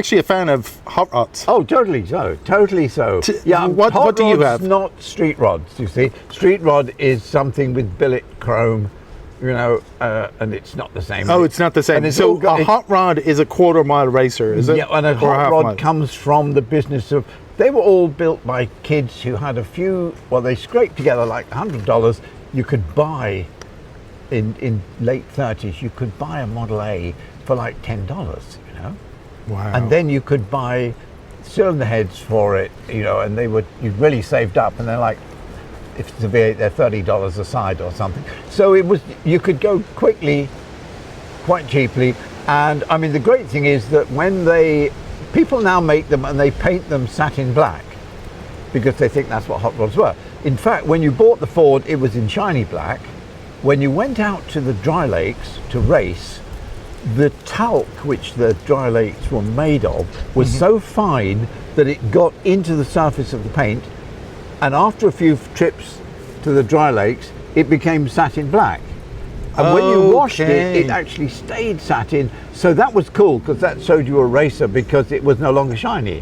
actually a fan of hot rods. Oh, totally so. Totally so. Yeah, what do you have? Not street rods, you see. Street rod is something with billet chrome, you know, and it's not the same. Oh, it's not the same. So a hot rod is a quarter-mile racer, is it? Yeah, and a hot rod comes from the business of, they were all built by kids who had a few, well, they scraped together like $100. You could buy, in late 30s, you could buy a Model A for like $10, you know? Wow. And then you could buy cylinder heads for it, you know, and you'd really saved up, and they're like, if it's a V8, they're $30 a side or something. So you could go quickly, quite cheaply. And I mean, the great thing is that people now make them and they paint them satin black because they think that's what hot rods were. In fact, when you bought the Ford, it was in shiny black. When you went out to the dry lakes to race, the talc which the dry lakes were made of was so fine that it got into the surface of the paint, and after a few trips to the dry lakes, it became satin black. And when you washed it, it actually stayed satin. So that was cool, because that showed you a racer, because it was no longer shiny.